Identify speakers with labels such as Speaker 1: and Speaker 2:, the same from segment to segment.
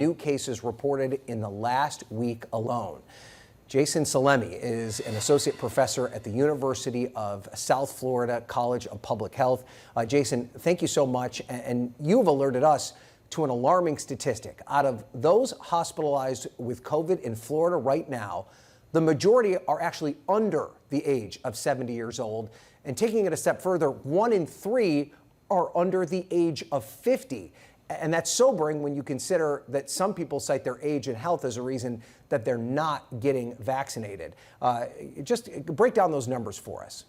Speaker 1: new cases reported in the last week alone. Jason Salemi is an associate professor at the University of South Florida College of Public Health. Jason, thank you so much. And you've alerted us to an alarming statistic. Out of those hospitalized with COVID in Florida right now, the majority are actually under the age of 70 years old. And taking it a step further, 1 in 3 are under the age of 50. And that's sobering when you consider that some people cite their age and health as a reason that they're not getting vaccinated. Just break down those numbers for us.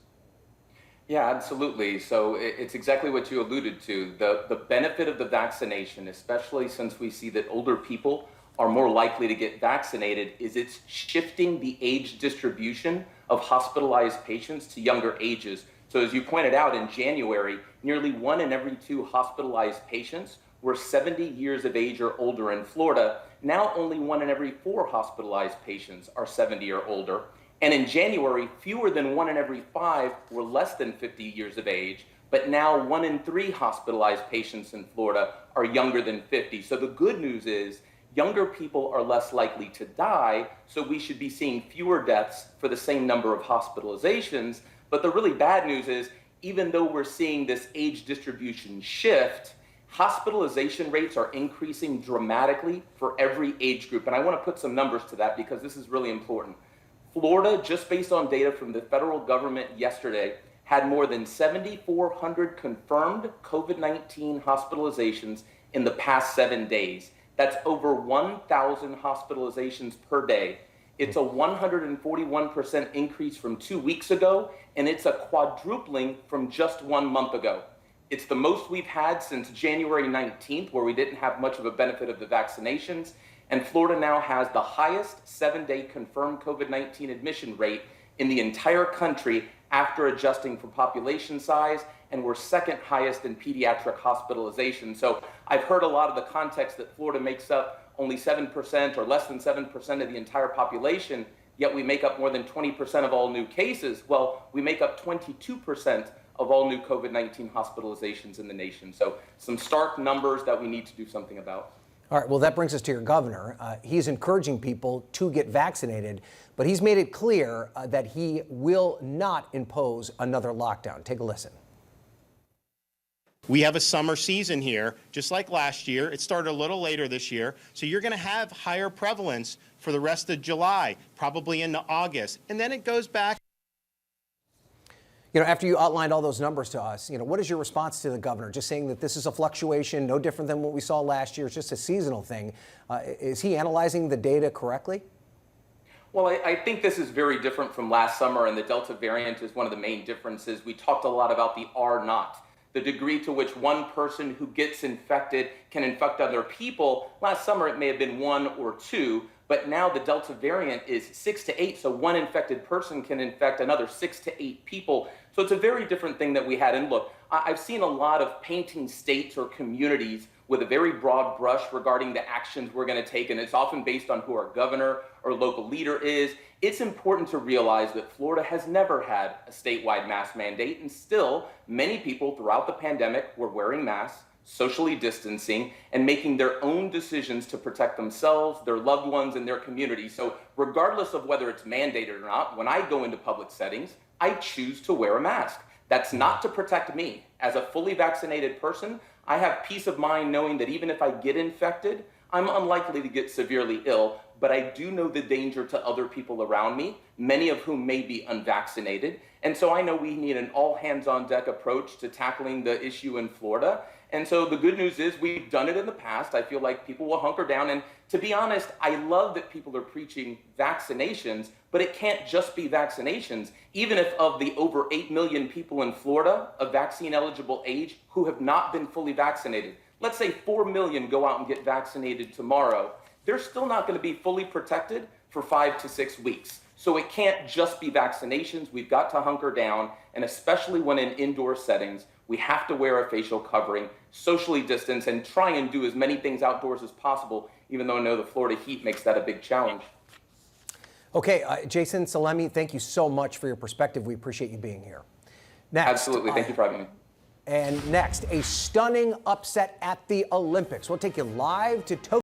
Speaker 2: Yeah, absolutely. So it's exactly what you alluded to. The benefit of the vaccination, especially since we see that older people are more likely to get vaccinated, is it's shifting the age distribution of hospitalized patients to younger ages. So as you pointed out, in January, nearly 1 in every 2 hospitalized patients were 70 years of age or older in Florida. Now only 1 in every 4 hospitalized patients are 70 or older. And in January, fewer than 1 in every 5 were less than 50 years of age. But now 1 in 3 hospitalized patients in Florida are younger than 50. So the good news is younger people are less likely to die. So we should be seeing fewer deaths for the same number of hospitalizations. But the really bad news is, even though we're seeing this age distribution shift, hospitalization rates are increasing dramatically for every age group. And I want to put some numbers to that because this is really important. Florida, just based on data from the federal government yesterday, had more than 7,400 confirmed COVID-19 hospitalizations in the past 7 days. That's over 1,000 hospitalizations per day. It's a 141% increase from 2 weeks ago, and it's a quadrupling from just 1 month ago. It's the most we've had since January 19th, where we didn't have much of a benefit of the vaccinations. And Florida now has the highest 7-day confirmed COVID-19 admission rate in the entire country after adjusting for population size, and we're second highest in pediatric hospitalization. So I've heard a lot of the context that Florida makes up only 7% or less than 7% of the entire population, yet we make up more than 20% of all new cases. Well, we make up 22% of all new COVID-19 hospitalizations in the nation. So some stark numbers that we need to do something about.
Speaker 1: All right, well, that brings us to your governor. He's encouraging people to get vaccinated, but he's made it clear that he will not impose another lockdown. Take a listen.
Speaker 3: We have a summer season here, just like last year. It started a little later this year, so you're going to have higher prevalence for the rest of July, probably into August, and then it goes back.
Speaker 1: You know, after you outlined all those numbers to us, what is your response to the governor? Just saying that this is a fluctuation, no different than what we saw last year. It's just a seasonal thing. Is he analyzing the data correctly?
Speaker 2: Well, I think this is very different from last summer, and the Delta variant is one of the main differences. We talked a lot about the R naught, the degree to which one person who gets infected can infect other people. Last summer, it may have been 1 or 2. But now the Delta variant is 6 to 8, so one infected person can infect another 6 to 8 people. So it's a very different thing that we had. And look, I've seen a lot of painting states or communities with a very broad brush regarding the actions we're going to take, and it's often based on who our governor or local leader is. It's important to realize that Florida has never had a statewide mask mandate, and still many people throughout the pandemic were wearing masks, socially distancing, and making their own decisions to protect themselves, their loved ones, and their community. So regardless of whether it's mandated or not, when I go into public settings, I choose to wear a mask. That's not to protect me. As a fully vaccinated person, I have peace of mind knowing that even if I get infected, I'm unlikely to get severely ill, but I do know the danger to other people around me, many of whom may be unvaccinated. And so I know we need an all-hands-on-deck approach to tackling the issue in Florida. And so the good news is we've done it in the past. I feel like people will hunker down. And to be honest, I love that people are preaching vaccinations, but it can't just be vaccinations. Even if of the over 8 million people in Florida of vaccine-eligible age who have not been fully vaccinated, let's say 4 million go out and get vaccinated tomorrow, they're still not going to be fully protected for 5 to 6 weeks. So it can't just be vaccinations. We've got to hunker down, and especially when in indoor settings, we have to wear a facial covering, socially distance, and try and do as many things outdoors as possible, even though I know the Florida heat makes that a big challenge.
Speaker 1: Okay, Jason Salemi, thank you so much for your perspective. We appreciate you being here. Next,
Speaker 2: absolutely. Thank you for having me.
Speaker 1: And next, a stunning upset at the Olympics. We'll take you live to Tokyo.